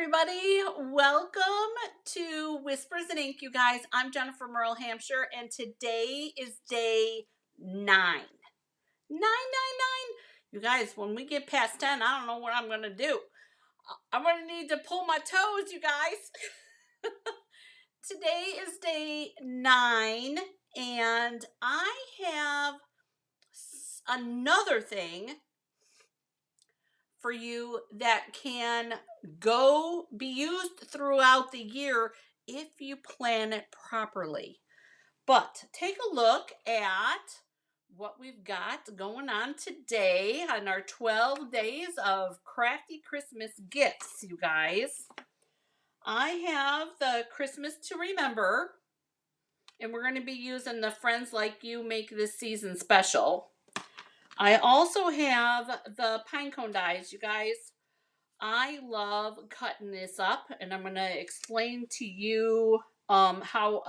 everybody. Welcome to Whispers and Ink, you guys. I'm Jennifer Merle Hampshire, and today is day 9. 9. You guys, when we get past 10, I don't know what I'm going to do. I'm going to need to pull my toes, you guys. Today is day 9, and I have another thing for you that can be used throughout the year if you plan it properly. But take a look at what we've got going on today on our 12 days of crafty Christmas gifts, you guys. I have the Christmas to Remember, and we're going to be using the Friends Like You Make This Season Special. I also have the pine cone dies, you guys. I love cutting this up, and I'm going to explain to you how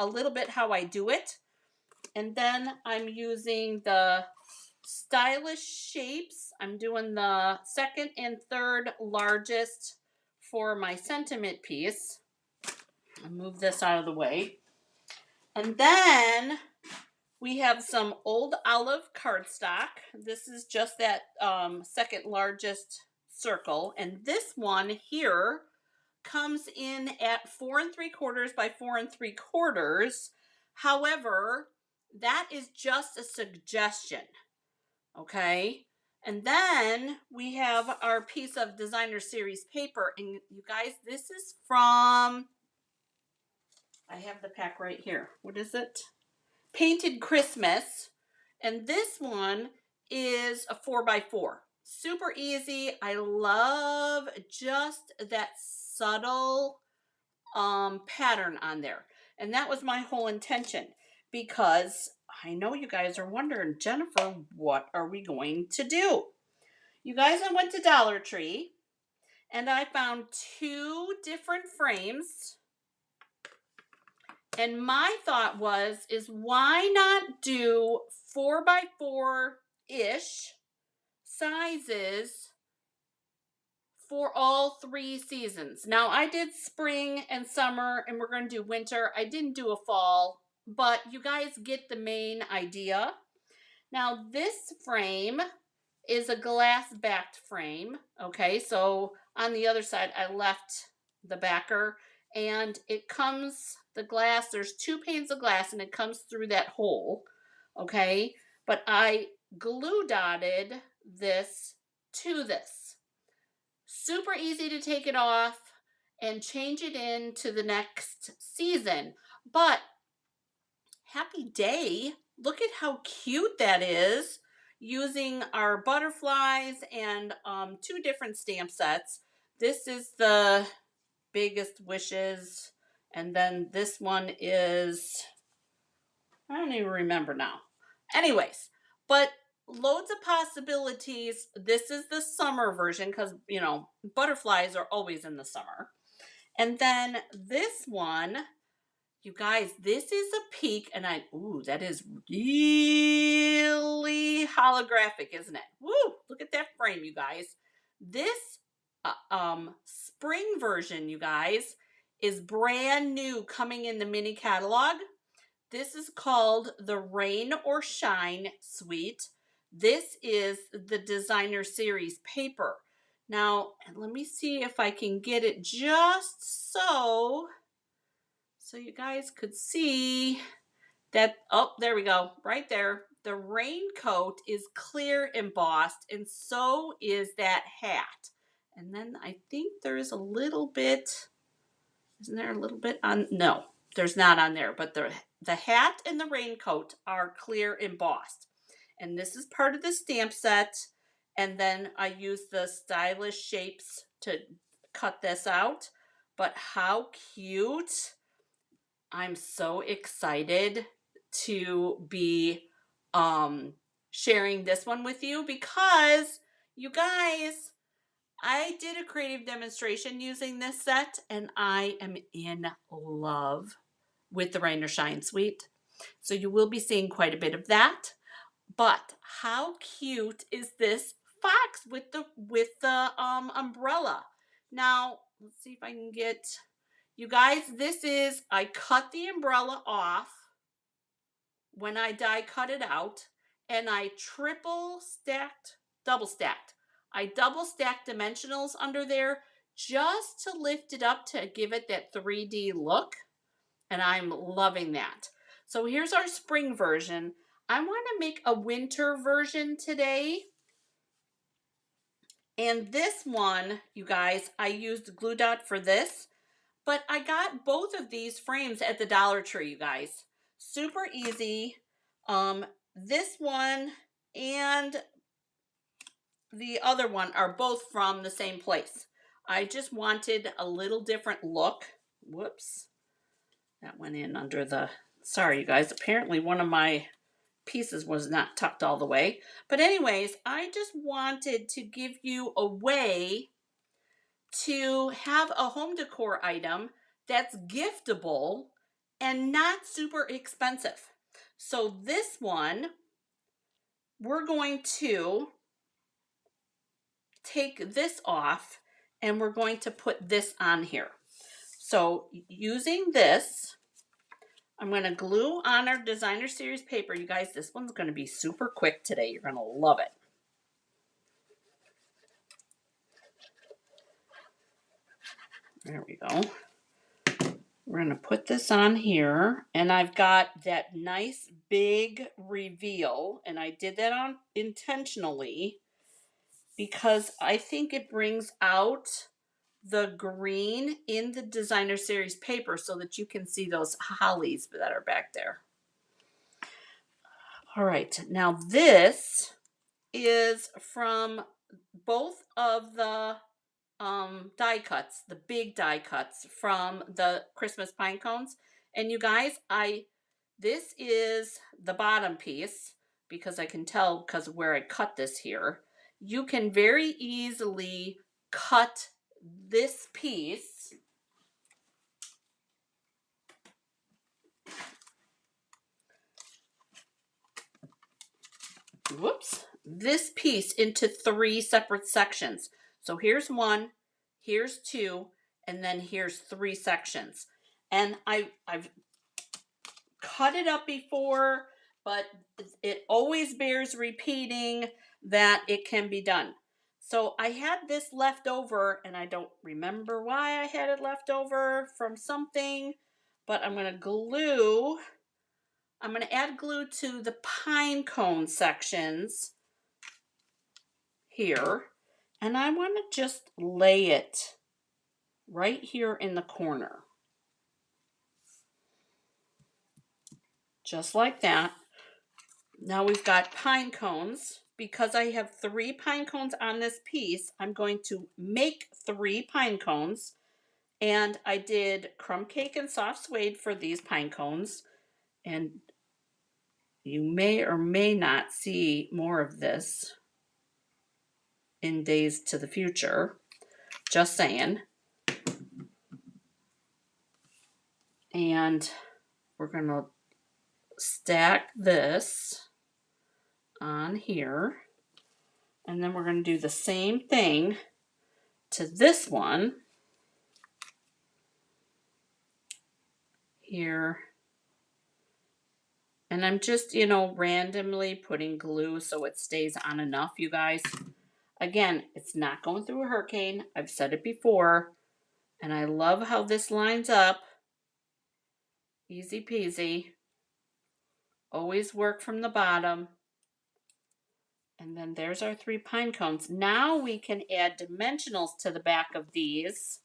I do it. And then I'm using the stylish shapes. I'm doing the second and third largest for my sentiment piece. I'll move this out of the way. And then we have some old olive cardstock. This is just that second largest circle, and this one here comes in at 4 3/4 by 4 3/4. However, that is just a suggestion, okay? And then we have our piece of designer series paper, and you guys, this is from, I have the pack right here. What is it? Painted Christmas, and this one is a 4 by 4. Super easy. I love just that subtle pattern on there, and that was my whole intention, because I know you guys are wondering, Jennifer, what are we going to do? You guys, I went to Dollar Tree and I found 2 different frames. And my thought is why not do 4 by 4-ish sizes for all 3 seasons. Now, I did spring and summer, and we're going to do winter. I didn't do a fall, but you guys get the main idea. Now, this frame is a glass-backed frame, okay? So on the other side, I left the backer, and it comes, the glass, there's 2 panes of glass, and it comes through that hole, okay? But I glue dotted this to this. Super easy to take it off and change it into the next season. But happy day. Look at how cute that is, using our butterflies and 2 different stamp sets. This is the biggest wishes, and then this one is, I don't even remember now. Anyways, but loads of possibilities. This is the summer version because, butterflies are always in the summer. And then this one, you guys, this is a peek, and that is really holographic, isn't it? Woo, look at that frame, you guys. This spring version, you guys, is brand new, coming in the mini catalog. This is called the Rain or Shine Suite. This is the designer series paper. Now, let me see if I can get it just so you guys could see that. Oh, there we go, right there. The raincoat is clear embossed, and so is that hat. And then I think there's a little bit, isn't there a little bit on? No, there's not on there, but the hat and the raincoat are clear embossed. And this is part of the stamp set. And then I use the stylish shapes to cut this out. But how cute. I'm so excited to be sharing this one with you, because you guys, I did a creative demonstration using this set, and I am in love with the Rain or Shine Suite. So you will be seeing quite a bit of that. But how cute is this fox with the umbrella? Now, let's see if I can get, you guys, I cut the umbrella off when I die cut it out, and I double stacked. I double stacked dimensionals under there just to lift it up to give it that 3D look, and I'm loving that. So here's our spring version. I want to make a winter version today. And this one, you guys, I used glue dot for this, but I got both of these frames at the Dollar Tree, you guys. Super easy. This one and the other one are both from the same place. I just wanted a little different look. Whoops. That went in under the, sorry you guys, apparently one of my pieces was not tucked all the way. But anyways, I just wanted to give you a way to have a home decor item that's giftable and not super expensive. So this one, we're going to take this off and we're going to put this on here. So using this, I'm going to glue on our designer series paper. You guys, this one's going to be super quick today. You're going to love it. There we go. We're going to put this on here, and I've got that nice big reveal, and I did that on intentionally because I think it brings out the green in the designer series paper so that you can see those hollies that are back there. All right, now this is from both of the die cuts, the big die cuts from the Christmas pine cones. And you guys, this is the bottom piece because I can tell because of where I cut this here. You can very easily cut this piece. Whoops. This piece into 3 separate sections. So here's 1, here's 2, and then here's 3 sections. And I've cut it up before, but it always bears repeating that it can be done. So I had this left over, and I don't remember why I had it left over from something, but I'm going to add glue to the pine cone sections here, and I want to just lay it right here in the corner. Just like that. Now we've got pine cones. Because I have 3 pine cones on this piece, I'm going to make 3 pine cones. And I did crumb cake and soft suede for these pine cones. And you may or may not see more of this in days to the future. Just saying. And we're going to stack this on here, and then we're going to do the same thing to this one here, and I'm just randomly putting glue so it stays on enough, you guys. Again, it's not going through a hurricane. I've said it before, and I love how this lines up. Easy peasy. Always work from the bottom. And then there's our 3 pine cones. Now we can add dimensionals to the back of these.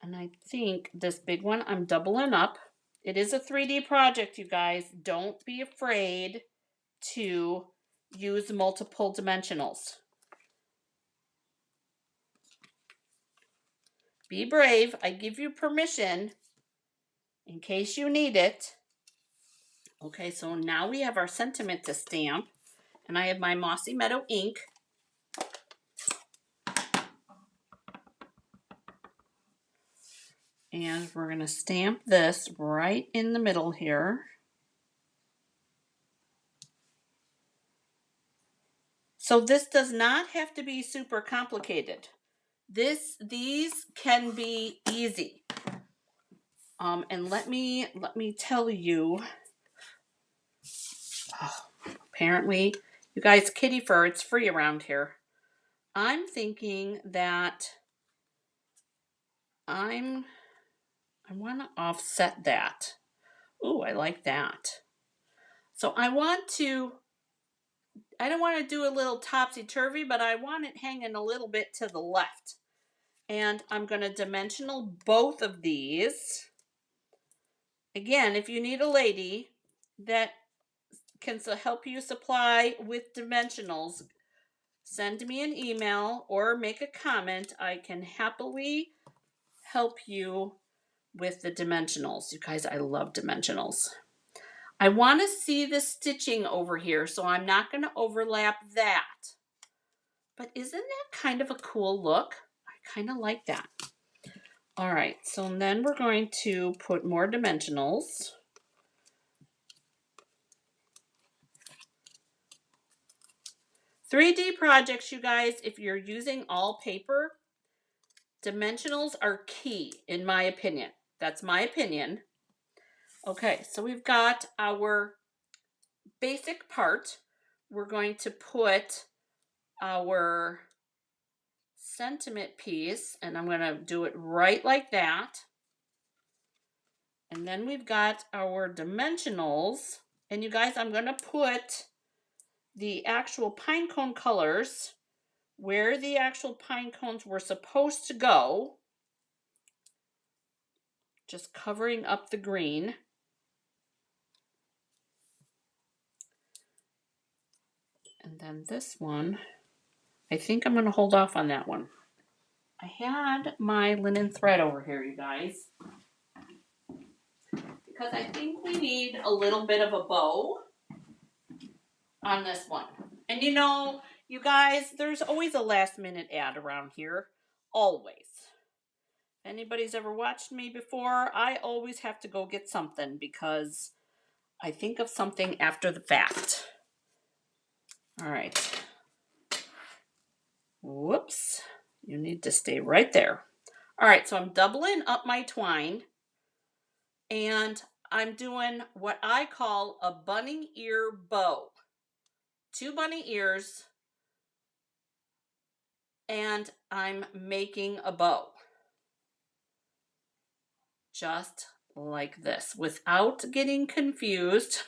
And I think this big one I'm doubling up. It is a 3D project, you guys. Don't be afraid to use multiple dimensionals. Be brave. I give you permission in case you need it. Okay, so now we have our sentiment to stamp. And I have my Mossy Meadow ink. And we're going to stamp this right in the middle here. So this does not have to be super complicated. These can be easy. And let me tell you. Oh, apparently, you guys, kitty fur, it's free around here. I'm thinking that I want to offset that. Ooh, I like that. So I don't want to do a little topsy-turvy, but I want it hanging a little bit to the left. And I'm going to dimensional both of these. Again, if you need a lady that can help you supply with dimensionals, send me an email or make a comment. I can happily help you with the dimensionals. You guys, I love dimensionals. I want to see the stitching over here, so I'm not going to overlap that. But isn't that kind of a cool look? I kind of like that. All right, so then we're going to put more dimensionals. "3D projects, you guys, if you're using all paper, dimensionals are key, in my opinion. That's my opinion. Okay, so we've got our basic part. We're going to put our sentiment piece, and I'm going to do it right like that. And then we've got our dimensionals. And you guys, I'm going to put the actual pine cone colors where the actual pine cones were supposed to go. Just covering up the green. And then this one, I think I'm going to hold off on that one. I had my linen thread over here, you guys, because I think we need a little bit of a bow on this one. And you know, you guys, there's always a last minute ad around here. Always. If anybody's ever watched me before, I always have to go get something because I think of something after the fact. All right. Whoops. You need to stay right there. All right, so I'm doubling up my twine and I'm doing what I call a bunny ear bow. 2 bunny ears, and I'm making a bow. Just like this, without getting confused.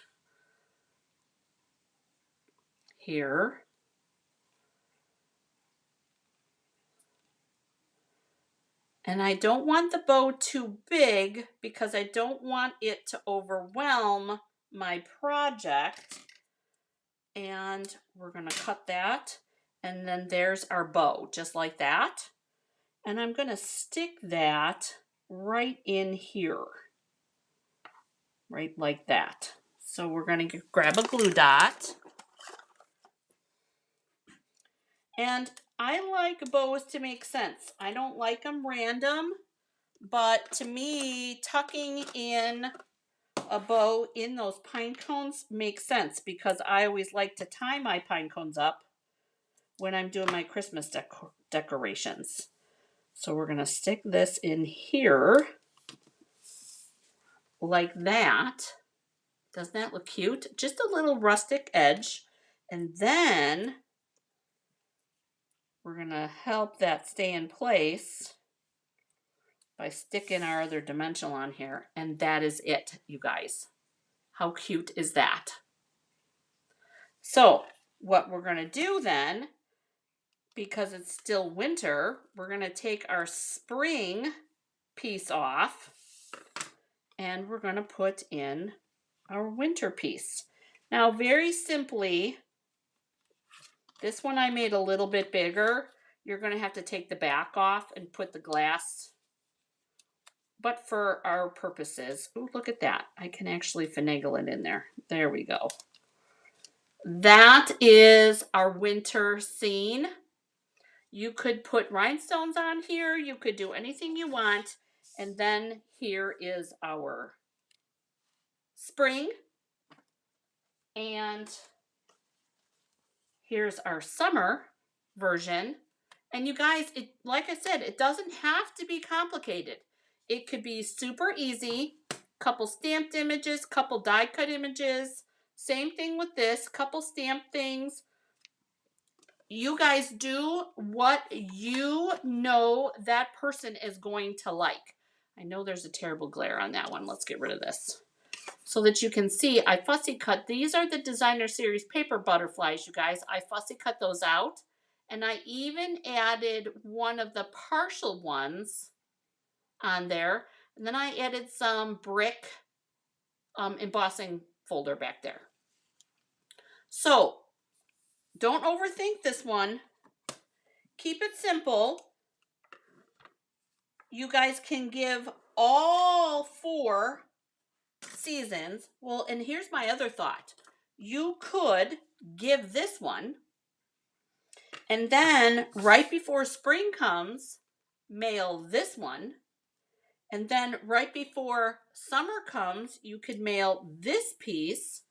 Here. And I don't want the bow too big because I don't want it to overwhelm my project. And we're going to cut that. And then there's our bow, just like that. And I'm going to stick that right in here. Right like that. So we're going to grab a glue dot. And I like bows to make sense. I don't like them random, but to me, tucking in a bow in those pine cones makes sense because I always like to tie my pine cones up when I'm doing my Christmas decorations. So we're going to stick this in here like that. Doesn't that look cute? Just a little rustic edge. And then we're going to help that stay in place by sticking our other dimensional on here. And that is it, you guys. How cute is that? So what we're going to do then, because it's still winter, we're going to take our spring piece off and we're going to put in our winter piece. Now, very simply, this one I made a little bit bigger. You're going to have to take the back off and put the glass. But for our purposes, ooh, look at that. I can actually finagle it in there. There we go. That is our winter scene. You could put rhinestones on here. You could do anything you want. And then here is our spring. And Here's our summer version. And you guys, like I said, it doesn't have to be complicated. It could be super easy. Couple stamped images, couple die cut images. Same thing with this, couple stamped things. You guys do what you know that person is going to like. I know there's a terrible glare on that one. Let's get rid of this. So that you can see, I fussy cut. These are the designer series paper butterflies, you guys. I fussy cut those out. And I even added one of the partial ones on there. And then I added some brick embossing folder back there. So don't overthink this one. Keep it simple. You guys can give all 4 seasons. Well, and here's my other thought. You could give this one, and then right before spring comes, mail this one. And then right before summer comes, you could mail this piece.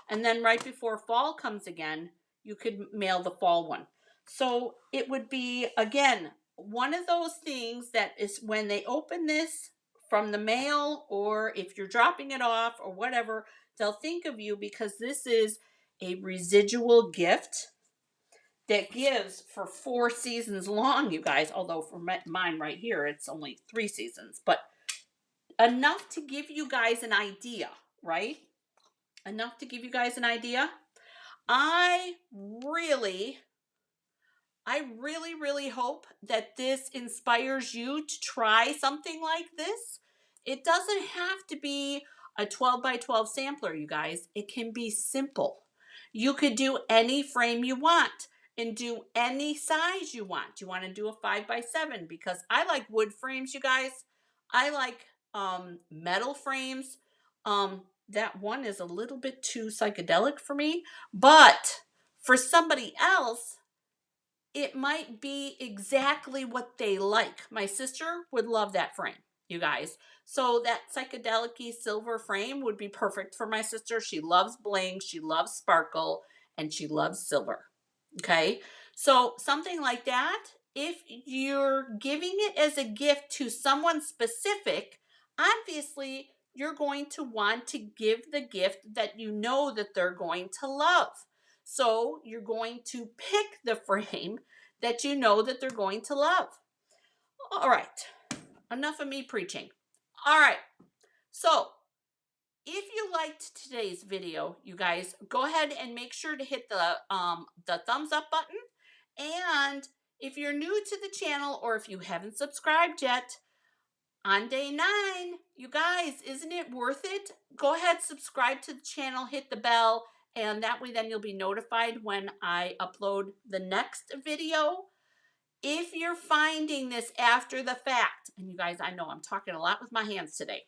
And then right before fall comes again, you could mail the fall one. So it would be, again, one of those things that is when they open this from the mail, or if you're dropping it off or whatever, they'll think of you, because this is a residual gift that gives for 4 seasons long, you guys. Although for mine right here, it's only 3 seasons, but enough to give you guys an idea, right? Enough to give you guys an idea. I really hope that this inspires you to try something like this. It doesn't have to be a 12 by 12 sampler, you guys. It can be simple. You could do any frame you want and do any size you want. You want to do a 5 by 7 because I like wood frames, you guys. I like metal frames. That one is a little bit too psychedelic for me, but for somebody else, it might be exactly what they like. My sister would love that frame, you guys. So that psychedelic-y silver frame would be perfect for my sister. She loves bling, she loves sparkle, and she loves silver. Okay, so something like that, if you're giving it as a gift to someone specific, obviously you're going to want to give the gift that you know that they're going to love. So you're going to pick the frame that you know that they're going to love. All right, enough of me preaching. All right, so if you liked today's video, you guys, go ahead and make sure to hit the thumbs up button. And if you're new to the channel, or if you haven't subscribed yet, on day 9, you guys, isn't it worth it? Go ahead, subscribe to the channel, hit the bell, and that way then you'll be notified when I upload the next video. If you're finding this after the fact, and you guys, I know I'm talking a lot with my hands today.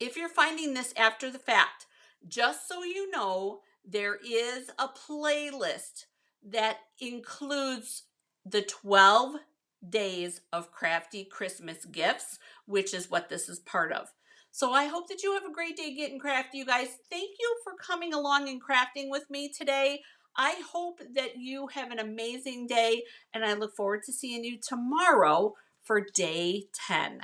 If you're finding this after the fact, just so you know, there is a playlist that includes the 12 days of crafty Christmas gifts, which is what this is part of. So I hope that you have a great day getting crafty, you guys. Thank you for coming along and crafting with me today. I hope that you have an amazing day, and I look forward to seeing you tomorrow for day 10.